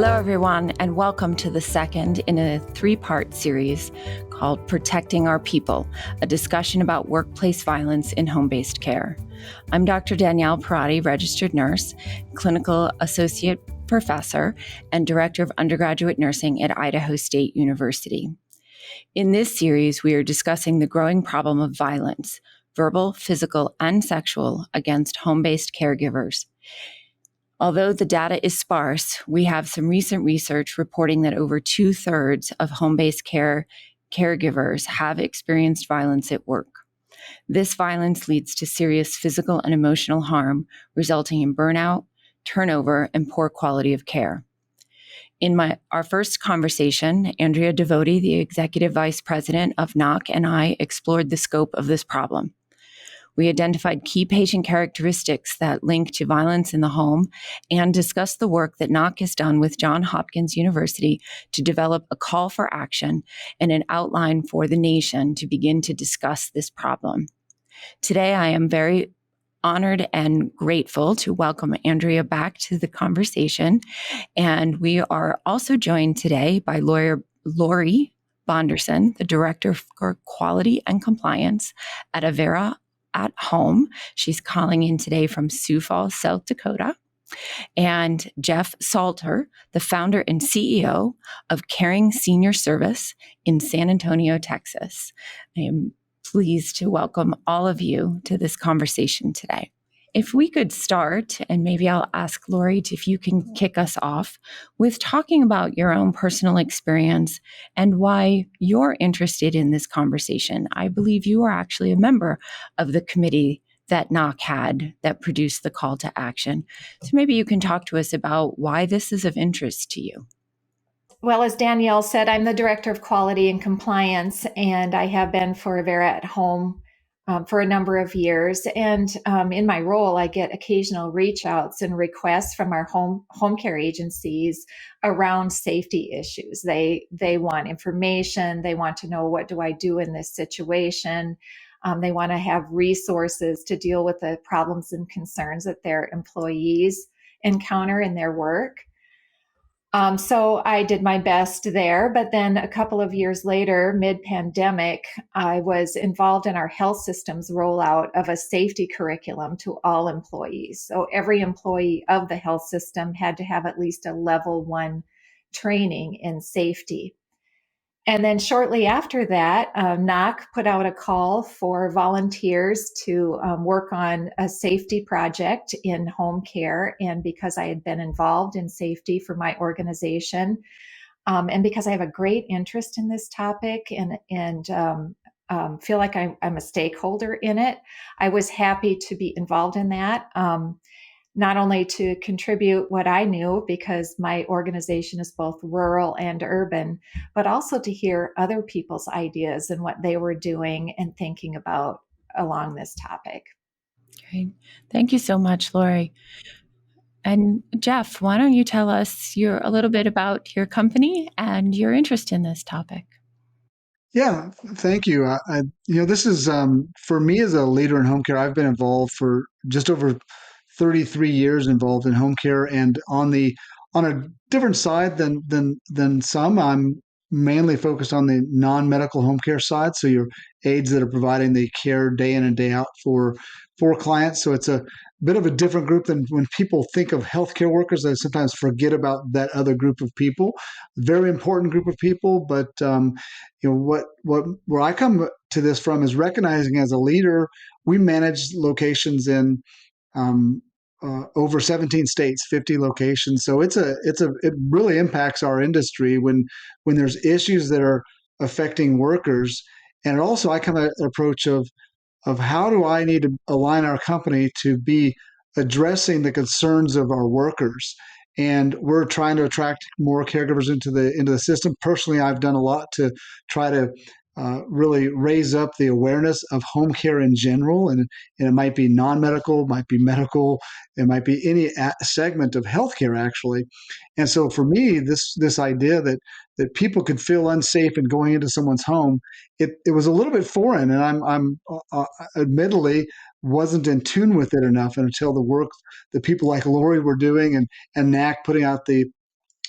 Hello, everyone, and welcome to the second in a three-part series called Protecting Our People, a discussion about workplace violence in home-based care. I'm Dr. Danielle Perotti, registered nurse, clinical associate professor, and director of undergraduate nursing at Idaho State University. In this series, we are discussing the growing problem of violence, verbal, physical, and sexual, against home-based caregivers. Although the data is sparse, we have some recent research reporting that over 2/3 of home-based care caregivers have experienced violence at work. This violence leads to serious physical and emotional harm, resulting in burnout, turnover, and poor quality of care. In our first conversation, Andrea Devotie, the Executive Vice President of NAHC, and I explored the scope of this problem. We identified key patient characteristics that link to violence in the home and discussed the work that NAHC has done with Johns Hopkins University to develop a call for action and an outline for the nation to begin to discuss this problem. Today, I am very honored and grateful to welcome Andrea back to the conversation. And we are also joined today by Lori Bonderson, the Director for Quality and Compliance at Avera at Home. She's calling in today from Sioux Falls, South Dakota. And Jeff Salter, the founder and CEO of Caring Senior Service in San Antonio, Texas. I am pleased to welcome all of you to this conversation today. If we could start, and maybe I'll ask Lori if you can kick us off with talking about your own personal experience and why you're interested in this conversation. I believe you are actually a member of the committee that NAHC had that produced the call to action. So maybe you can talk to us about why this is of interest to you. Well, as Danielle said, I'm the Director of Quality and Compliance, and I have been for Avera at Home for a number of years. And in my role, I get occasional reach outs and requests from our home care agencies around safety issues. They want information. They want to know, what do I do in this situation? They want to have resources to deal with the problems and concerns that their employees encounter in their work. So I did my best there, but then a couple of years later, mid-pandemic, I was involved in our health system's rollout of a safety curriculum to all employees. So every employee of the health system had to have at least a level 1 training in safety. And then shortly after that, NAHC put out a call for volunteers to work on a safety project in home care. And because I had been involved in safety for my organization, and because I have a great interest in this topic and feel like I'm a stakeholder in it, I was happy to be involved in that. Not only to contribute what I knew, because my organization is both rural and urban, but also to hear other people's ideas and what they were doing and thinking about along this topic. Great. Thank you so much, Lori. And Jeff, why don't you tell us a little bit about your company and your interest in this topic? Yeah, thank you. This is for me as a leader in home care. I've been involved for just over 33 years involved in home care, and on a different side than some. I'm mainly focused on the non-medical home care side. So your aides that are providing the care day in and day out for clients. So it's a bit of a different group than when people think of healthcare workers. They sometimes forget about that other group of people. Very important group of people, but where I come to this from is recognizing as a leader, we manage locations in over 17 states, 50 locations. So it really impacts our industry when there's issues that are affecting workers. And also I come at an approach of how do I need to align our company to be addressing the concerns of our workers. And we're trying to attract more caregivers into the system. Personally, I've done a lot to try to really raise up the awareness of home care in general. And it might be non-medical, might be medical, it might be any segment of healthcare, actually. And so for me, this idea that people could feel unsafe in going into someone's home, it was a little bit foreign. And I'm admittedly wasn't in tune with it enough until the work that people like Lori were doing and NAHC putting out the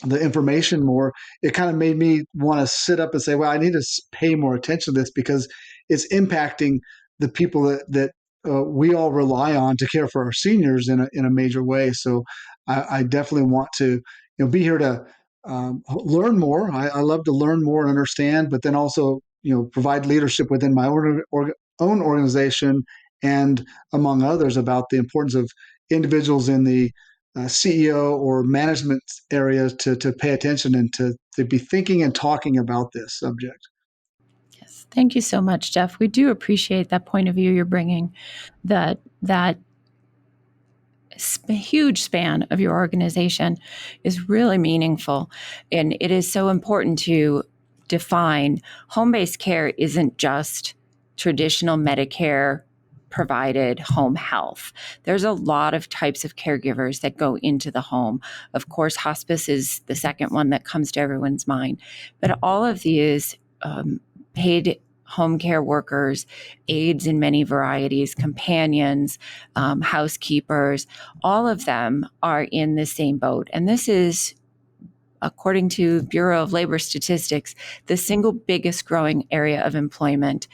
the information more, it kind of made me want to sit up and say, well, I need to pay more attention to this because it's impacting the people that we all rely on to care for our seniors in a major way. So I definitely want to be here to learn more. I love to learn more and understand, but then also provide leadership within my own organization and among others about the importance of individuals in the CEO or management areas to pay attention and to be thinking and talking about this subject. Yes, thank you so much, Jeff. We do appreciate that point of view you're bringing, that huge span of your organization is really meaningful. And it is so important to define home-based care isn't just traditional Medicare provided home health. There's a lot of types of caregivers that go into the home. Of course, hospice is the second one that comes to everyone's mind. But all of these paid home care workers, aides in many varieties, companions, housekeepers, all of them are in the same boat. And this is, according to Bureau of Labor Statistics, the single biggest growing area of employment.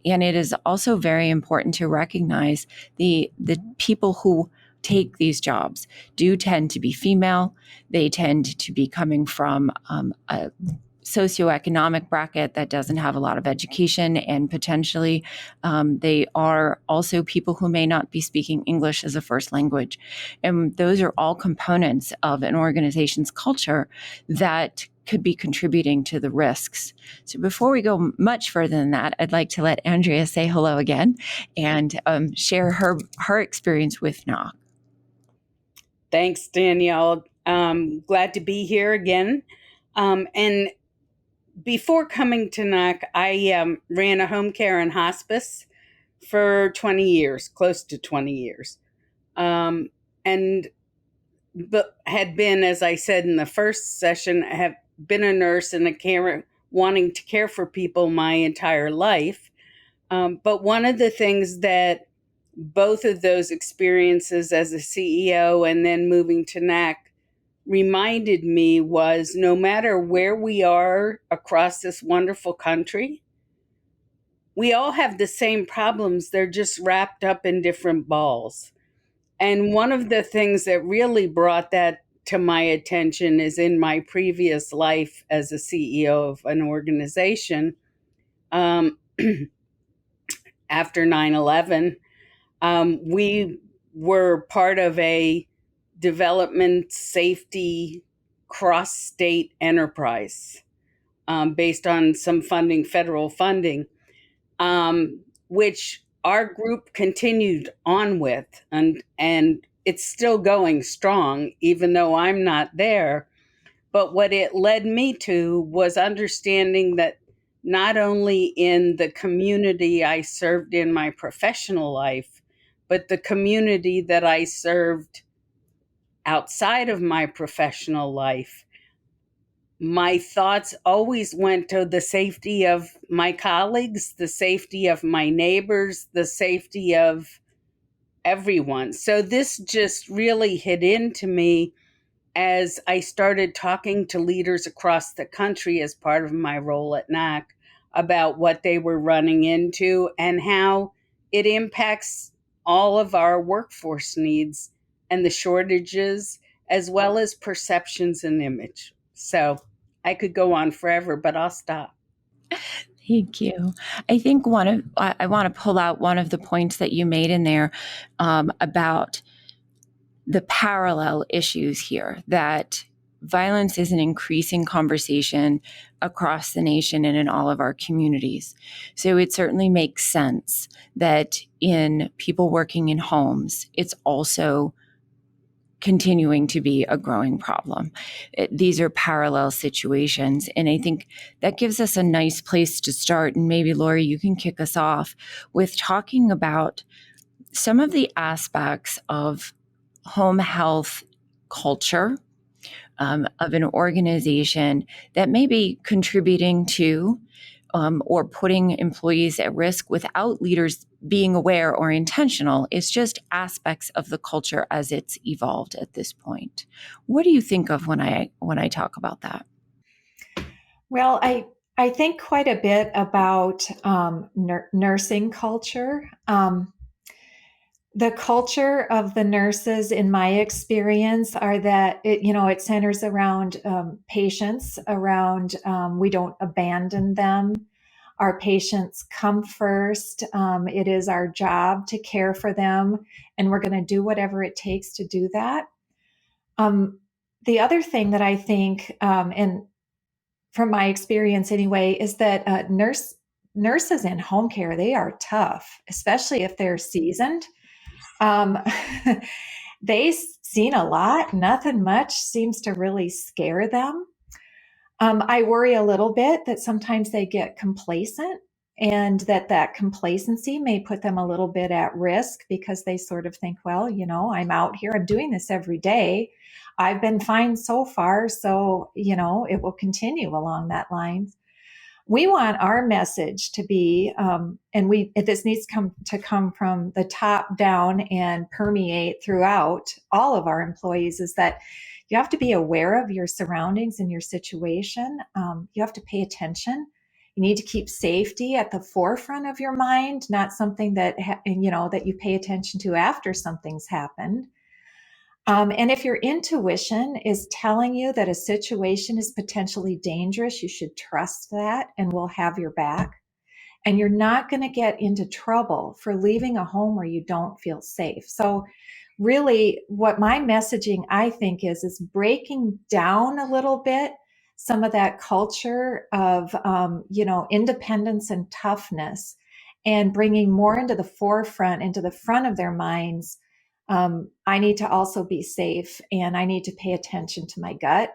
And it is also very important to recognize the people who take these jobs do tend to be female. They tend to be coming from a socioeconomic bracket that doesn't have a lot of education, and potentially they are also people who may not be speaking English as a first language. And those are all components of an organization's culture that could be contributing to the risks. So before we go much further than that, I'd like to let Andrea say hello again and share her experience with NAHC. Thanks, Danielle. Glad to be here again. And before coming to NAHC, I ran a home care and hospice for 20 years, close to 20 years. But had been, as I said in the first session, have been a nurse and a carer, wanting to care for people my entire life. But one of the things that both of those experiences as a CEO and then moving to NAHC reminded me was, no matter where we are across this wonderful country, we all have the same problems. They're just wrapped up in different balls. And one of the things that really brought that to my attention is in my previous life as a CEO of an organization, after 9/11, we were part of a development safety cross-state enterprise based on some funding, federal funding, which our group continued on with, and it's still going strong, even though I'm not there. But what it led me to was understanding that not only in the community I served in my professional life, but the community that I served outside of my professional life, my thoughts always went to the safety of my colleagues, the safety of my neighbors, the safety of everyone. So this just really hit into me as I started talking to leaders across the country as part of my role at NAHC about what they were running into and how it impacts all of our workforce needs and the shortages, as well as perceptions and image. So I could go on forever, but I'll stop. Thank you. I think I want to pull out one of the points that you made in there about the parallel issues here, that violence is an increasing conversation across the nation and in all of our communities. So it certainly makes sense that in people working in homes, it's also continuing to be a growing problem. These are parallel situations. And I think that gives us a nice place to start. And maybe, Lori, you can kick us off with talking about some of the aspects of home health culture of an organization that may be contributing to or putting employees at risk without leaders being aware or intentional. It's just aspects of the culture as it's evolved at this point. What do you think of when I talk about that? Well, I think quite a bit about nursing culture. The culture of the nurses, in my experience, are that it centers around patients, around we don't abandon them. Our patients come first. It is our job to care for them, and we're going to do whatever it takes to do that. The other thing that I think, and from my experience anyway, is that nurses in home care, they are tough, especially if they're seasoned. Um, they've seen a lot. Nothing much seems to really scare them. I worry a little bit that sometimes they get complacent, and that complacency may put them a little bit at risk because they sort of think, well, I'm out here, I'm doing this every day. I've been fine so far. So, it will continue along that line. We want our message to be, this needs to come from the top down and permeate throughout all of our employees, is that you have to be aware of your surroundings and your situation. You have to pay attention. You need to keep safety at the forefront of your mind, not something that you pay attention to after something's happened. And if your intuition is telling you that a situation is potentially dangerous, you should trust that, and we'll have your back. And you're not going to get into trouble for leaving a home where you don't feel safe. So really, what my messaging, I think, is breaking down a little bit some of that culture of, independence and toughness, and bringing more into the forefront, into the front of their minds. I need to also be safe, and I need to pay attention to my gut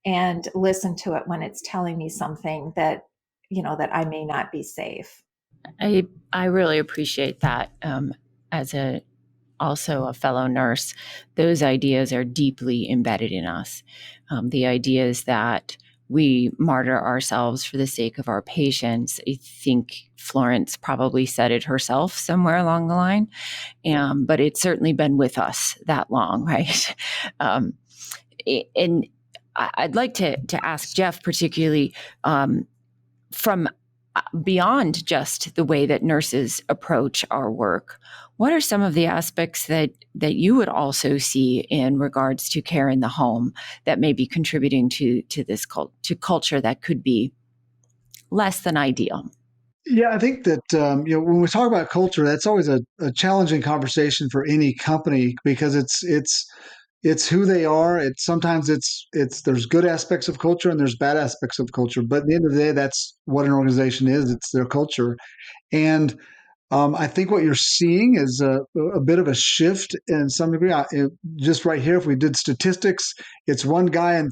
and listen to it when it's telling me something that I may not be safe. I really appreciate that. As also a fellow nurse, those ideas are deeply embedded in us. The ideas that we martyr ourselves for the sake of our patients. I think Florence probably said it herself somewhere along the line, but it's certainly been with us that long, right? And I'd like to ask Jeff, particularly from beyond just the way that nurses approach our work, what are some of the aspects that you would also see in regards to care in the home that may be contributing to this culture that could be less than ideal? Yeah, I think that when we talk about culture, that's always a challenging conversation for any company, because it's who they are. Sometimes there's good aspects of culture and there's bad aspects of culture. But at the end of the day, that's what an organization is. It's their culture. And I think what you're seeing is a bit of a shift in some degree. Just right here, if we did statistics, it's one guy and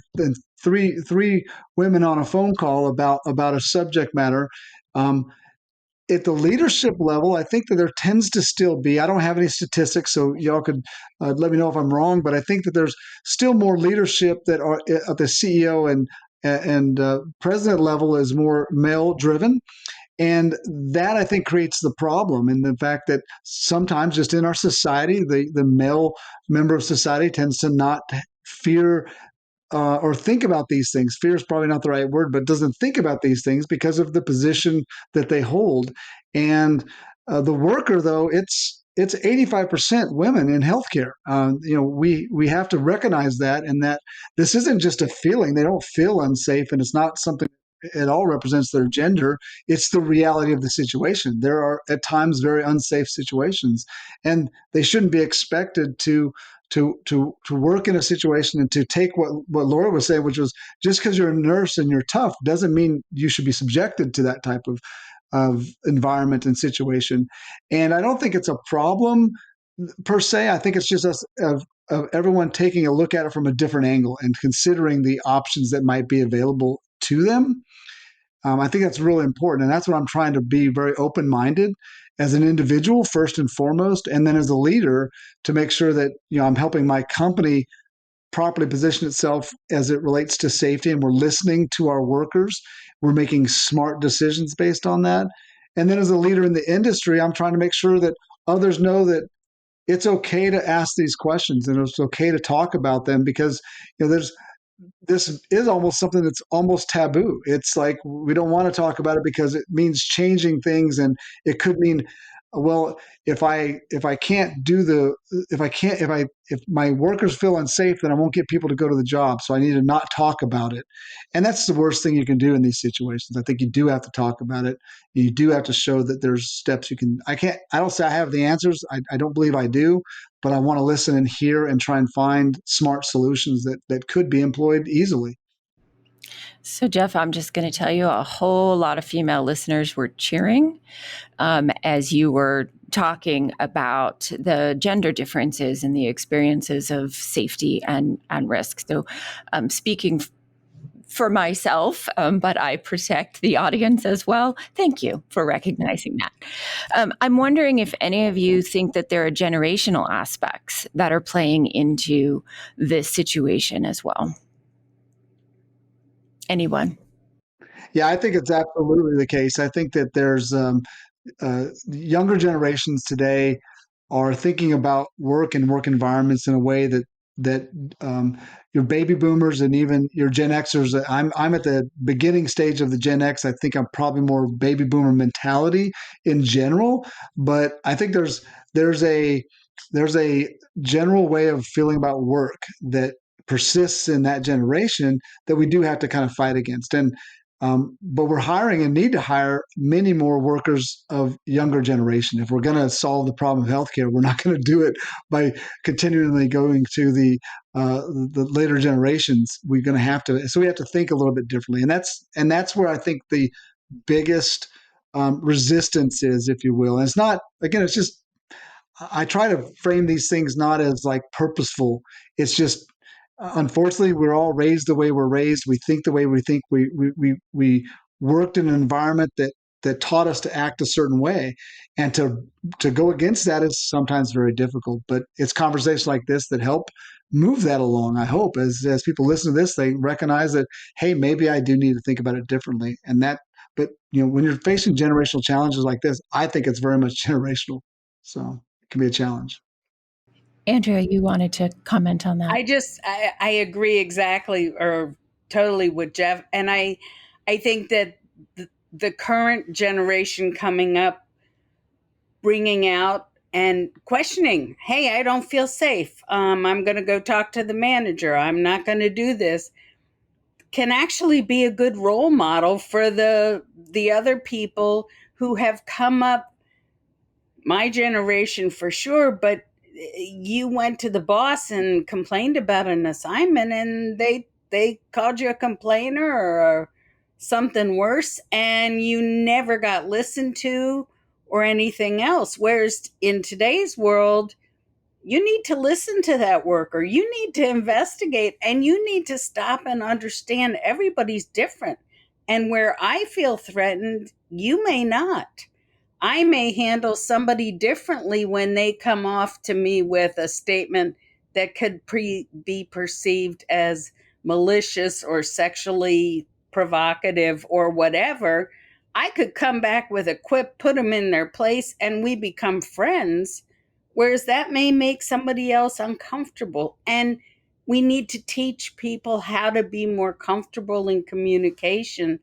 three women on a phone call about a subject matter. At the leadership level, I think that there tends to still be, I don't have any statistics, so y'all could let me know if I'm wrong, but I think that there's still more leadership that are at the CEO and president level is more male driven. And that, I think, creates the problem, in the fact that sometimes just in our society, the male member of society tends to not fear or think about these things. Fear is probably not the right word, but doesn't think about these things because of the position that they hold. And the worker, though, it's 85% women in healthcare. We have to recognize that, and that this isn't just a feeling. They don't feel unsafe, and it's not something at all represents their gender. It's the reality of the situation. There are at times very unsafe situations, and they shouldn't be expected to work in a situation and to take what Laura was saying, which was, just because you're a nurse and you're tough doesn't mean you should be subjected to that type of environment and situation. And I don't think it's a problem per se. I think it's just us of everyone taking a look at it from a different angle and considering the options that might be available to them. I think that's really important. And that's what I'm trying to be very open-minded as an individual, first and foremost, and then as a leader, to make sure that I'm helping my company properly position itself as it relates to safety, and we're listening to our workers. we're making smart decisions based on that. And then as a leader in the industry, I'm trying to make sure that others know that it's okay to ask these questions and it's okay to talk about them, because there's this is almost something that's almost taboo. It's like we don't want to talk about it because it means changing things, and it could mean, well, if I can't do the if I can't if my workers feel unsafe, then I won't get people to go to the job. So I need to not talk about it, and that's the worst thing you can do in these situations. I think you do have to talk about it. You do have to show that there's steps you can. I don't say I have the answers. I don't believe I do, but I want to listen and hear and try and find smart solutions that could be employed easily. So, Jeff, I'm just going to tell you a whole lot of female listeners were cheering as you were talking about the gender differences and the experiences of safety and risk. So, speaking for myself, but I protect the audience as well. Thank you for recognizing that. I'm wondering if any of you think that there are generational aspects that are playing into this situation as well. Anyone? Yeah, I think it's absolutely the case. I think that there's younger generations today are thinking about work and work environments in a way that your baby boomers and even your Gen Xers. I'm at the beginning stage of the Gen X. I think I'm probably more baby boomer mentality in general, but I think there's a there's a general way of feeling about work that persists in that generation that we do have to kind of fight against. And but we're hiring and need to hire many more workers of younger generation. If we're going to solve the problem of healthcare, we're not going to do it by continually going to the later generations. We're going to have to, so we have to think a little bit differently, and that's where I think the biggest resistance is, if you will. And it's not, again, it's just, I try to frame these things not as like purposeful. It's just, unfortunately, we're all raised the way we're raised. We think the way we think. We worked in an environment that taught us to act a certain way, and to go against that is sometimes very difficult. But it's conversations like this that help move that along. I hope as people listen to this, they recognize that, hey, maybe I do need to think about it differently. And that, but when you're facing generational challenges like this, I think it's very much generational. So it can be a challenge. Andrea, you wanted to comment on that? I agree exactly or totally with Jeff. And I think that the current generation coming up, bringing out and questioning, hey, I don't feel safe. I'm going to go talk to the manager. I'm not going to do this, can actually be a good role model for the other people who have come up, my generation for sure, but you went to the boss and complained about an assignment and they called you a complainer or something worse, and you never got listened to or anything else. Whereas in today's world, you need to listen to that worker. You need to investigate, and you need to stop and understand everybody's different. And where I feel threatened, you may not. I may handle somebody differently when they come off to me with a statement that could be perceived as malicious or sexually provocative or whatever. I could come back with a quip, put them in their place, and we become friends. Whereas that may make somebody else uncomfortable. And we need to teach people how to be more comfortable in communication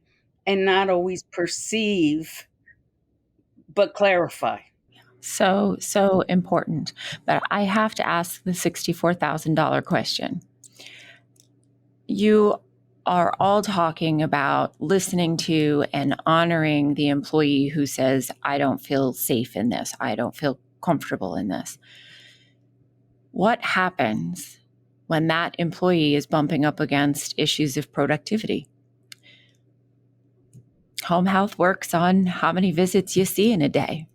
and not always perceive, but clarify. So important. But I have to ask the $64,000 question. You are all talking about listening to and honoring the employee who says, I don't feel safe in this. I don't feel comfortable in this. What happens when that employee is bumping up against issues of productivity? Home health works on how many visits you see in a day.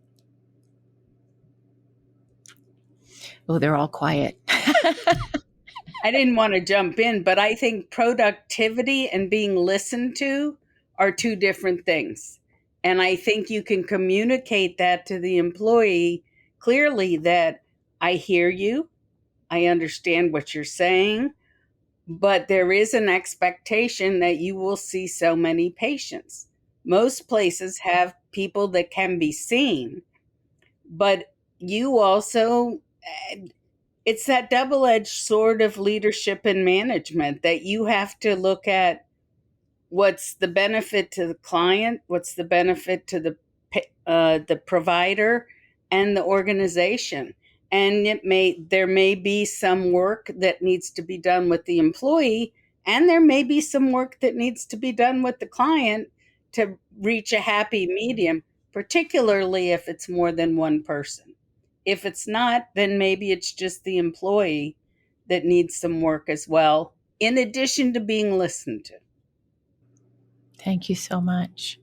Oh, they're all quiet. I didn't want to jump in, but I think productivity and being listened to are two different things. And I think you can communicate that to the employee clearly, that I hear you, I understand what you're saying, but there is an expectation that you will see so many patients. Most places have people that can be seen, but you also, it's that double-edged sword of leadership and management that you have to look at what's the benefit to the client, what's the benefit to the provider and the organization. And there may be some work that needs to be done with the employee, and there may be some work that needs to be done with the client to reach a happy medium, particularly if it's more than one person. If it's not, then maybe it's just the employee that needs some work as well, in addition to being listened to. Thank you so much.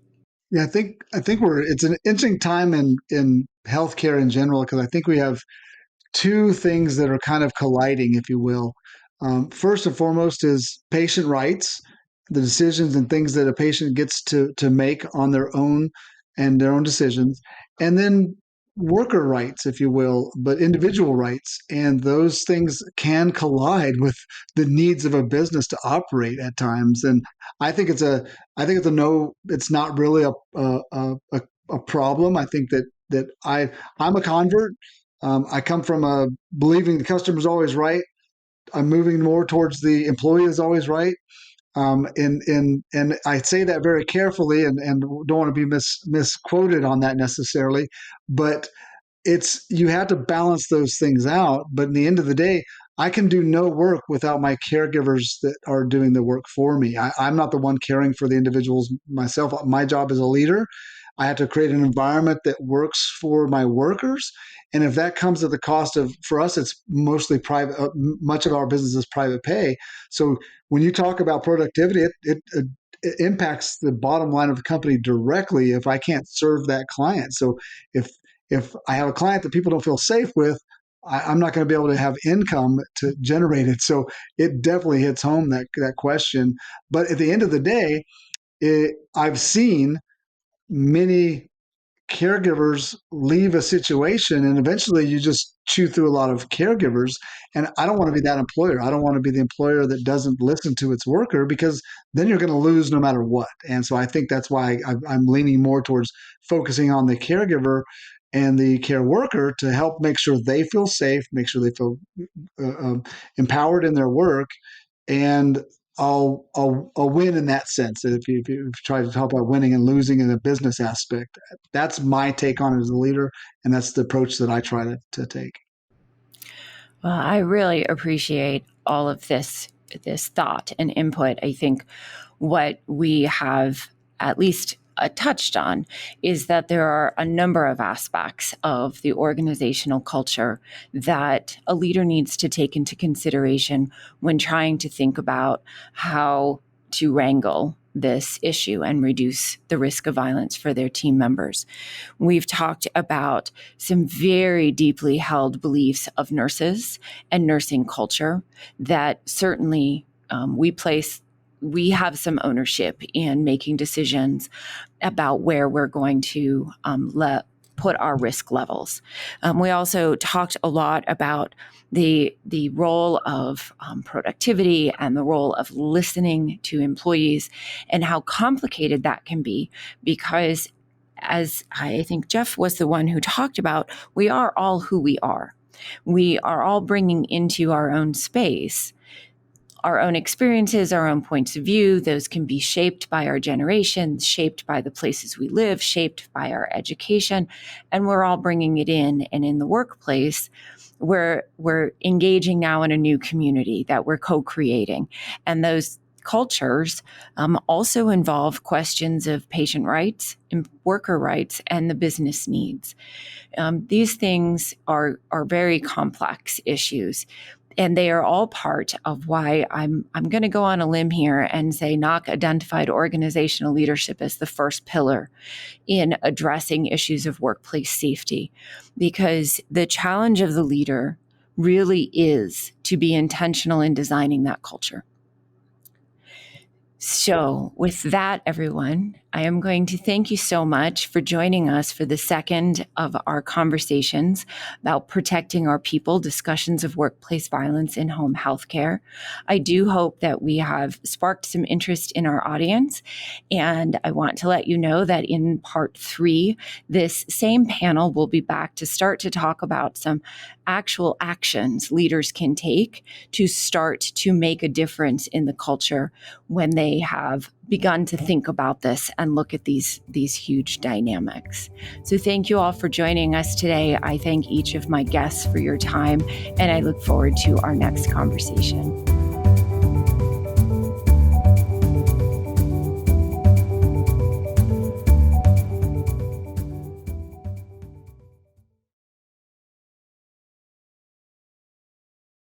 Yeah, I think it's an interesting time in healthcare in general, because I think we have two things that are kind of colliding, if you will. First and foremost is patient rights, the decisions and things that a patient gets to make on their own and their own decisions, and then worker rights, if you will, but individual rights. And those things can collide with the needs of a business to operate at times. And I think it's a no. It's not really a problem. I think I'm a convert. I come from a believing the customer's always right. I'm moving more towards the employee is always right. And I say that very carefully, and don't want to be misquoted on that necessarily, but it's you have to balance those things out. But in the end of the day, I can do no work without my caregivers that are doing the work for me. I'm not the one caring for the individuals myself. My job as a leader, I have to create an environment that works for my workers. And if that comes at the cost of, for us, it's mostly private. Much of our business is private pay. So when you talk about productivity, it impacts the bottom line of the company directly if I can't serve that client. So if if I have a client that people don't feel safe with, I'm not going to be able to have income to generate it. So it definitely hits home that question. But at the end of the day, I've seen many caregivers leave a situation, and eventually you just chew through a lot of caregivers. And I don't want to be that employer. I don't want to be the employer that doesn't listen to its worker, because then you're going to lose no matter what. And so I think that's why I'm leaning more towards focusing on the caregiver and the care worker to help make sure they feel safe, make sure they feel empowered in their work, and I'll win in that sense. If you try to talk about winning and losing in a business aspect, that's my take on it as a leader, and that's the approach that I try to take. Well, I really appreciate all of this thought and input. I think what we have at least touched on is that there are a number of aspects of the organizational culture that a leader needs to take into consideration when trying to think about how to wrangle this issue and reduce the risk of violence for their team members. We've talked about some very deeply held beliefs of nurses and nursing culture that certainly we have some ownership in making decisions about where we're going to put our risk levels. We also talked a lot about the role of productivity and the role of listening to employees and how complicated that can be, because as I think Jeff was the one who talked about, we are all who we are. We are all bringing into our own space our own experiences, our own points of view. Those can be shaped by our generations, shaped by the places we live, shaped by our education, and we're all bringing it in. And in the workplace, we're engaging now in a new community that we're co-creating. And those cultures also involve questions of patient rights, and worker rights, and the business needs. These things are very complex issues. And they are all part of why I'm going to go on a limb here and say NAHC identified organizational leadership as the first pillar in addressing issues of workplace safety, because the challenge of the leader really is to be intentional in designing that culture. So with that, everyone, I am going to thank you so much for joining us for the second of our conversations about protecting our people, discussions of workplace violence in home healthcare. I do hope that we have sparked some interest in our audience. And I want to let you know that in part 3, this same panel will be back to start to talk about some actual actions leaders can take to start to make a difference in the culture when they have begun to think about this and look at these huge dynamics. So thank you all for joining us today. I thank each of my guests for your time, and I look forward to our next conversation.